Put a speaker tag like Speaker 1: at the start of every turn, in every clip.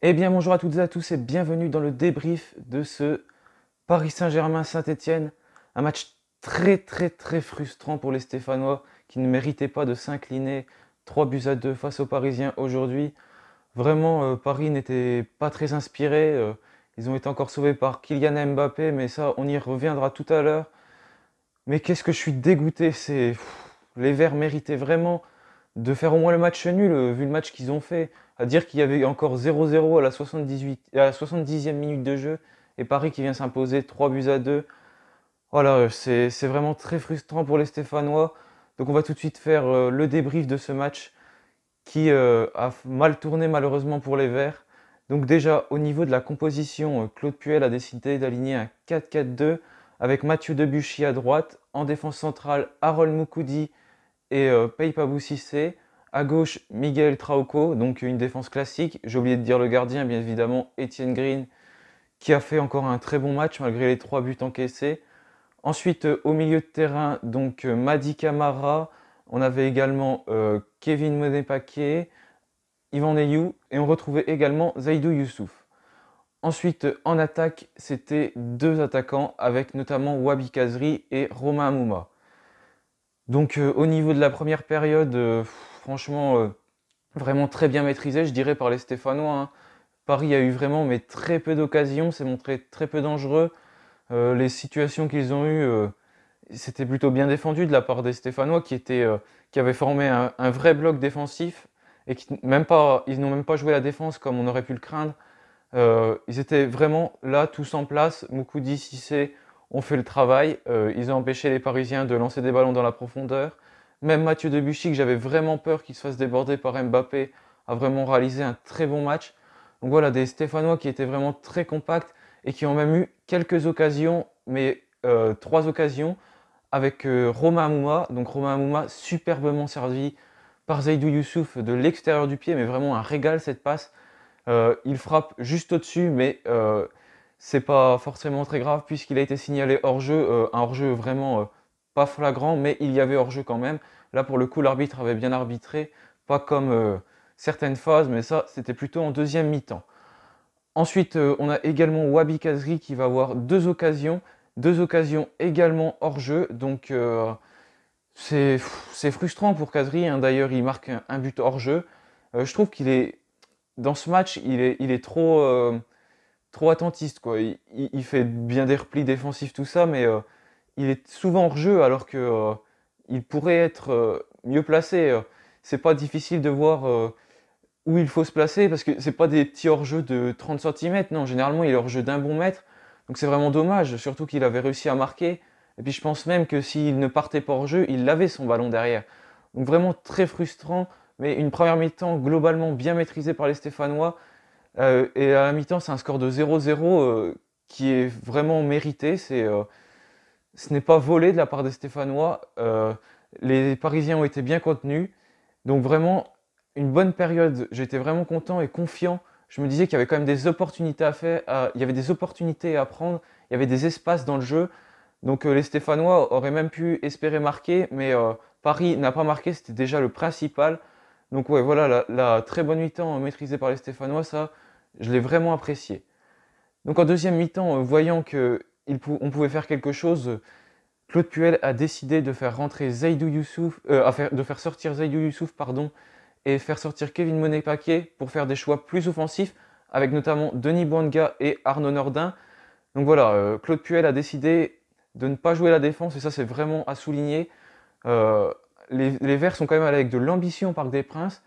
Speaker 1: Eh bien bonjour à toutes et à tous et bienvenue dans le débrief de ce Paris Saint-Germain-Saint-Étienne. Un match très frustrant pour les Stéphanois qui ne méritaient pas de s'incliner 3 buts à 2 face aux Parisiens aujourd'hui. Vraiment, Paris n'était pas très inspiré. Ils ont été encore sauvés par Kylian Mbappé, mais ça, on y reviendra tout à l'heure. Mais qu'est-ce que je suis dégoûté, les Verts méritaient vraiment de faire au moins le match nul, vu le match qu'ils ont fait. À dire qu'il y avait encore 0-0 à la 70e minute de jeu, et Paris qui vient s'imposer 3 buts à 2. Voilà, c'est vraiment très frustrant pour les Stéphanois. Donc on va tout de suite faire le débrief de ce match qui a mal tourné malheureusement pour les Verts. Donc déjà, au niveau de la composition, Claude Puel a décidé d'aligner un 4-4-2 avec Mathieu Debuchy à droite, en défense centrale Harold Moukoudi et Pape Cissé. À gauche, Miguel Trauco, donc une défense classique. J'ai oublié de dire le gardien, bien évidemment, Etienne Green, qui a fait encore un très bon match malgré les 3 buts encaissés. Ensuite, au milieu de terrain, donc Madi Camara. On avait également Kevin Monepaké, Yvan Neyou, et on retrouvait également Zaidou Youssouf. Ensuite, en attaque, c'était deux attaquants avec notamment Wabi Kazri et Romain Amouma. Donc au niveau de la première période, franchement, vraiment très bien maîtrisé, je dirais, par les Stéphanois, hein. Paris a eu vraiment mais très peu d'occasions, s'est montré très peu dangereux. Les situations qu'ils ont eues, c'était plutôt bien défendu de la part des Stéphanois qui avaient formé un vrai bloc défensif et ils n'ont même pas joué la défense comme on aurait pu le craindre. Ils étaient vraiment là, tous en place. Moukoudi, Cissé ont fait le travail. Ils ont empêché les Parisiens de lancer des ballons dans la profondeur. Même Mathieu Debuchy, que j'avais vraiment peur qu'il se fasse déborder par Mbappé, a vraiment réalisé un très bon match. Donc voilà, des Stéphanois qui étaient vraiment très compacts et qui ont même eu quelques occasions, mais 3 occasions, avec Romain Amouma. Donc Romain Amouma, superbement servi par Zaidou Youssouf de l'extérieur du pied, mais vraiment un régal cette passe. Il frappe juste au-dessus, mais c'est pas forcément très grave puisqu'il a été signalé hors-jeu, un hors-jeu vraiment pas flagrant, mais il y avait hors-jeu quand même. Là, pour le coup, l'arbitre avait bien arbitré, pas comme certaines phases, mais ça, c'était plutôt en deuxième mi-temps. Ensuite, on a également Wabi Kazri qui va avoir deux occasions également hors-jeu, donc c'est frustrant pour Kazri, hein. D'ailleurs, il marque un but hors-jeu. Je trouve qu'il est dans ce match, il est trop attentiste, quoi. Il fait bien des replis défensifs, tout ça, mais il est souvent hors jeu alors que il pourrait être mieux placé. C'est pas difficile de voir où il faut se placer parce que c'est pas des petits hors-jeu de 30 centimètres. Non, généralement il est hors-jeu d'un bon mètre. Donc c'est vraiment dommage, surtout qu'il avait réussi à marquer. Et puis je pense même que s'il ne partait pas hors jeu, il avait son ballon derrière. Donc vraiment très frustrant, mais une première mi-temps globalement bien maîtrisée par les Stéphanois. Et à la mi-temps, c'est un score de 0-0 qui est vraiment mérité. Ce n'est pas volé de la part des Stéphanois. Les Parisiens ont été bien contenus. Donc vraiment, une bonne période. J'étais vraiment content et confiant. Je me disais qu'il y avait quand même des opportunités à faire. Il y avait des opportunités à prendre. Il y avait des espaces dans le jeu. Donc les Stéphanois auraient même pu espérer marquer, mais Paris n'a pas marqué, c'était déjà le principal. Donc ouais, voilà, la très bonne mi-temps maîtrisée par les Stéphanois, ça, je l'ai vraiment apprécié. Donc en deuxième mi-temps, voyant on pouvait faire quelque chose, Claude Puel a décidé de faire rentrer Zaidou Youssouf, de faire sortir Zaidou Youssouf, pardon, et faire sortir Kevin Monet-Paquet pour faire des choix plus offensifs, avec notamment Denis Bouanga et Arnaud Nordin. Donc voilà, Claude Puel a décidé de ne pas jouer la défense, et ça c'est vraiment à souligner. Euh, les Verts sont quand même allés avec de l'ambition au Parc des Princes.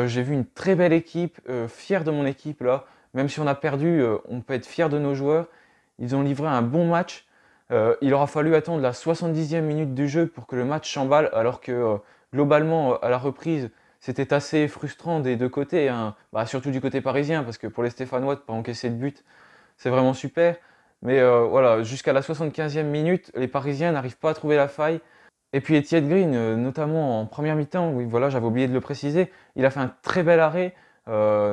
Speaker 1: J'ai vu une très belle équipe, fier de mon équipe là. Même si on a perdu, on peut être fier de nos joueurs. Ils ont livré un bon match. Il aura fallu attendre la 70e minute du jeu pour que le match s'emballe, alors que globalement, à la reprise, c'était assez frustrant des deux côtés, hein. Bah, surtout du côté parisien, parce que pour les Stéphanois, de ne pas encaisser de but, c'est vraiment super. Mais voilà, jusqu'à la 75e minute, les Parisiens n'arrivent pas à trouver la faille. Et puis Etienne Green, notamment en première mi-temps, oui, voilà, j'avais oublié de le préciser, il a fait un très bel arrêt.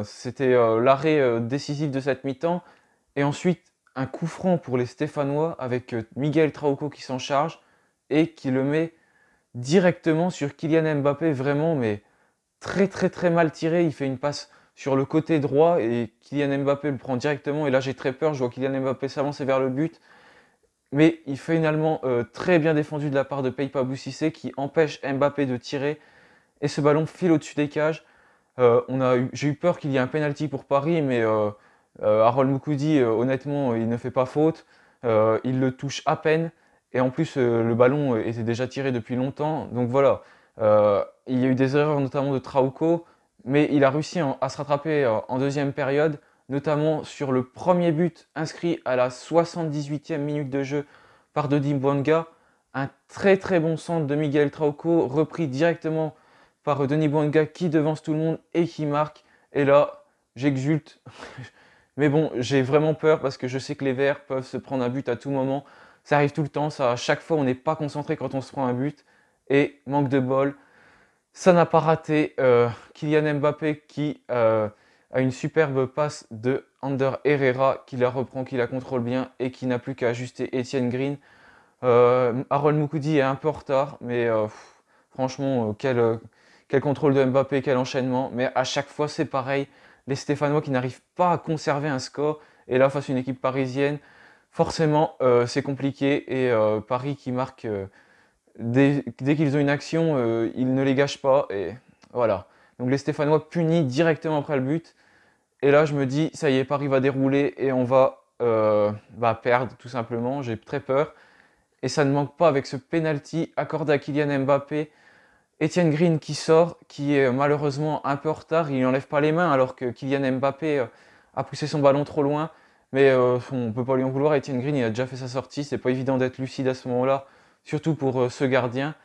Speaker 1: C'était l'arrêt décisif de cette mi-temps. Et ensuite, un coup franc pour les Stéphanois avec Miguel Trauco qui s'en charge et qui le met directement sur Kylian Mbappé, vraiment, mais très mal tiré. Il fait une passe sur le côté droit et Kylian Mbappé le prend directement. Et là, j'ai très peur. Je vois Kylian Mbappé s'avancer vers le but. Mais il fait finalement très bien défendu de la part de Peipa Boussissé qui empêche Mbappé de tirer. Et ce ballon file au-dessus des cages. J'ai eu peur qu'il y ait un penalty pour Paris, mais Harold Moukoudi, honnêtement, il ne fait pas faute. Il le touche à peine. Et en plus, le ballon était déjà tiré depuis longtemps. Donc voilà, il y a eu des erreurs notamment de Trauco, mais il a réussi à se rattraper en deuxième période, notamment sur le premier but inscrit à la 78e minute de jeu par Dodi Bouanga. Un très très bon centre de Miguel Trauco, repris directement par Denis Bouanga qui devance tout le monde et qui marque. Et là, j'exulte. Mais bon, j'ai vraiment peur parce que je sais que les Verts peuvent se prendre un but à tout moment. Ça arrive tout le temps, ça, à chaque fois on n'est pas concentré quand on se prend un but. Et manque de bol, ça n'a pas raté. Kylian Mbappé qui a une superbe passe de Ander Herrera qui la reprend, qui la contrôle bien et qui n'a plus qu'à ajuster Etienne Green. Harold Moukoudi est un peu en retard, mais franchement, quel contrôle de Mbappé, quel enchaînement. Mais à chaque fois, c'est pareil. Les Stéphanois qui n'arrivent pas à conserver un score. Et là, face à une équipe parisienne, forcément, c'est compliqué. Et Paris qui marque dès qu'ils ont une action, ils ne les gâchent pas. Et voilà. Donc les Stéphanois punis directement après le but. Et là, je me dis, ça y est, Paris va dérouler et on va perdre tout simplement. J'ai très peur. Et ça ne manque pas avec ce penalty accordé à Kylian Mbappé. Etienne Green qui sort, qui est malheureusement un peu en retard, il n'enlève pas les mains alors que Kylian Mbappé a poussé son ballon trop loin. Mais on ne peut pas lui en vouloir, Etienne Green il a déjà fait sa sortie, c'est pas évident d'être lucide à ce moment-là, surtout pour ce gardien.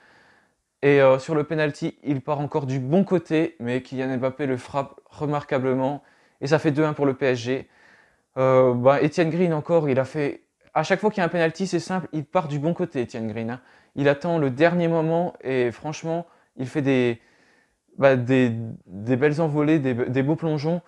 Speaker 1: Et sur le penalty, il part encore du bon côté, mais Kylian Mbappé le frappe remarquablement. Et ça fait 2-1 pour le PSG. Etienne Green encore, il a fait... À chaque fois qu'il y a un penalty, c'est simple, il part du bon côté, Etienne Green, hein. Il attend le dernier moment et franchement, il fait des belles envolées, des beaux plongeons.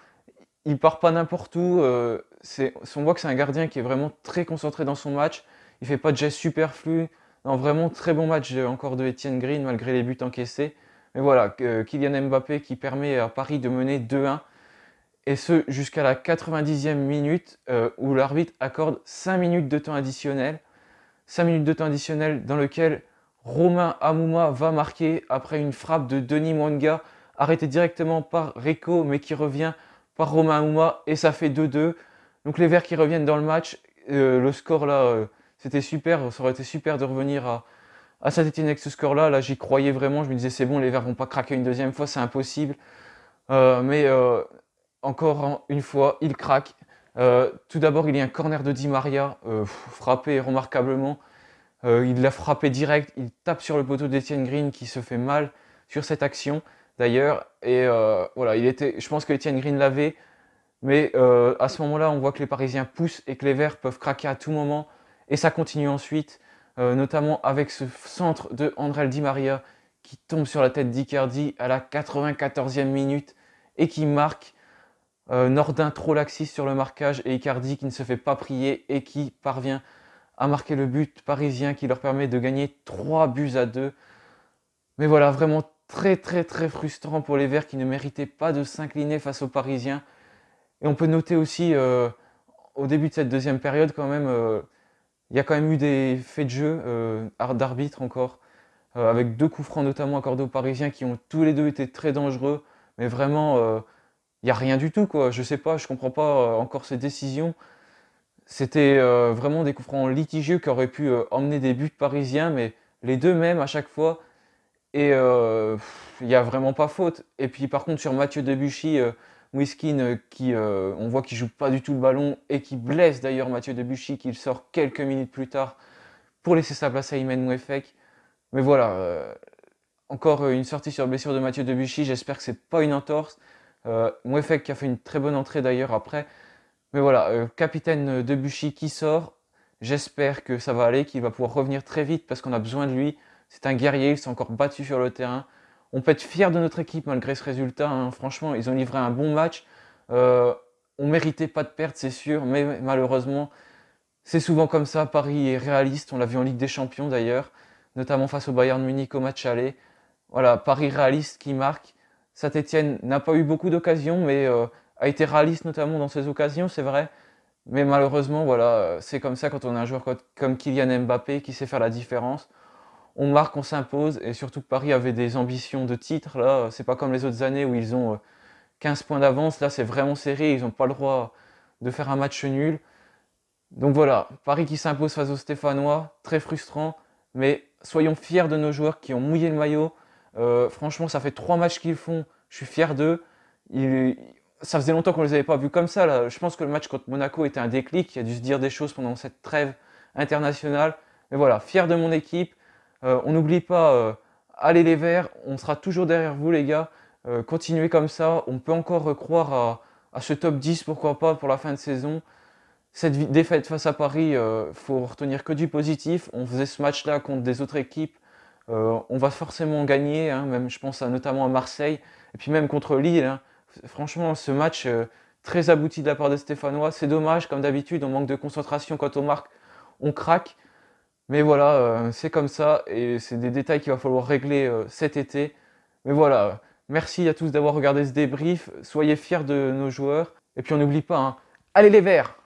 Speaker 1: Il part pas n'importe où. On voit que c'est un gardien qui est vraiment très concentré dans son match. Il fait pas de gestes superflus. Non, vraiment très bon match encore de Etienne Green malgré les buts encaissés. Mais voilà, Kylian Mbappé qui permet à Paris de mener 2-1. Et ce jusqu'à la 90e minute où l'arbitre accorde 5 minutes de temps additionnel. 5 minutes de temps additionnel dans lequel Romain Amouma va marquer après une frappe de Denis Mwanga, arrêtée directement par Rico, mais qui revient par Romain Amouma, et ça fait 2-2. Donc les Verts qui reviennent dans le match, le score là, c'était super, ça aurait été super de revenir à Saint-Etienne avec ce score là, j'y croyais vraiment, je me disais c'est bon, les Verts vont pas craquer une deuxième fois, c'est impossible. Mais encore une fois, ils craquent. Tout d'abord, il y a un corner de Di Maria, frappé remarquablement. Il l'a frappé direct, il tape sur le poteau d'Etienne Green qui se fait mal sur cette action d'ailleurs. Et voilà, je pense que Etienne Green l'avait, mais à ce moment-là, on voit que les Parisiens poussent et que les Verts peuvent craquer à tout moment. Et ça continue ensuite, notamment avec ce centre de André Di Maria qui tombe sur la tête d'Icardi à la 94e minute et qui marque. Nordin trop laxiste sur le marquage et Icardi qui ne se fait pas prier et qui parvient à marquer le but parisien qui leur permet de gagner 3-2. Mais voilà, vraiment très très très frustrant pour les Verts qui ne méritaient pas de s'incliner face aux Parisiens. Et on peut noter aussi au début de cette deuxième période quand même, il y a quand même eu des faits de jeu d'arbitre encore, avec 2 coups francs notamment accordés aux Parisiens qui ont tous les deux été très dangereux, mais vraiment il n'y a rien du tout quoi. Je sais pas, je comprends pas encore ces décisions. C'était vraiment des coups francs litigieux qui auraient pu emmener des buts parisiens, mais les deux mêmes à chaque fois. Et il n'y a vraiment pas faute. Et puis par contre sur Mathieu Debuchy, Mouiskine, on voit qu'il joue pas du tout le ballon et qui blesse d'ailleurs Mathieu Debuchy, qui sort quelques minutes plus tard pour laisser sa place à Imen Mouefek. Mais voilà, encore une sortie sur blessure de Mathieu Debuchy, j'espère que c'est pas une entorse. Mouefek qui a fait une très bonne entrée d'ailleurs après. Mais voilà, capitaine Debuchy qui sort, j'espère que ça va aller, qu'il va pouvoir revenir très vite parce qu'on a besoin de lui. C'est un guerrier, il s'est encore battu sur le terrain. On peut être fier de notre équipe malgré ce résultat, hein. Franchement, ils ont livré un bon match. On méritait pas de perdre, c'est sûr, mais malheureusement, c'est souvent comme ça. Paris est réaliste, on l'a vu en Ligue des Champions d'ailleurs, notamment face au Bayern Munich au match aller. Voilà, Paris réaliste qui marque. Saint-Étienne n'a pas eu beaucoup d'occasions, mais a été réaliste notamment dans ses occasions, c'est vrai. Mais malheureusement, voilà, c'est comme ça quand on a un joueur comme Kylian Mbappé qui sait faire la différence. On marque, on s'impose, et surtout que Paris avait des ambitions de titre. Là, c'est pas comme les autres années où ils ont 15 points d'avance. Là, c'est vraiment serré, ils n'ont pas le droit de faire un match nul. Donc voilà, Paris qui s'impose face aux Stéphanois, très frustrant, mais soyons fiers de nos joueurs qui ont mouillé le maillot. Franchement, ça fait 3 matchs qu'ils font, je suis fier d'eux. Ça faisait longtemps qu'on ne les avait pas vus comme ça. Là. Je pense que le match contre Monaco était un déclic, il a dû se dire des choses pendant cette trêve internationale. Mais voilà, fier de mon équipe. On n'oublie pas, allez les Verts, on sera toujours derrière vous les gars. Continuez comme ça, on peut encore croire à ce top 10, pourquoi pas, pour la fin de saison. Cette défaite face à Paris, faut retenir que du positif. On faisait ce match-là contre des autres équipes. On va forcément gagner, hein, même je pense notamment à Marseille. Et puis même contre Lille. Hein. Franchement, ce match très abouti de la part des Stéphanois. C'est dommage, comme d'habitude, on manque de concentration quand on marque, on craque. Mais voilà, c'est comme ça. Et c'est des détails qu'il va falloir régler cet été. Mais voilà, merci à tous d'avoir regardé ce débrief. Soyez fiers de nos joueurs. Et puis on n'oublie pas, hein, allez les Verts!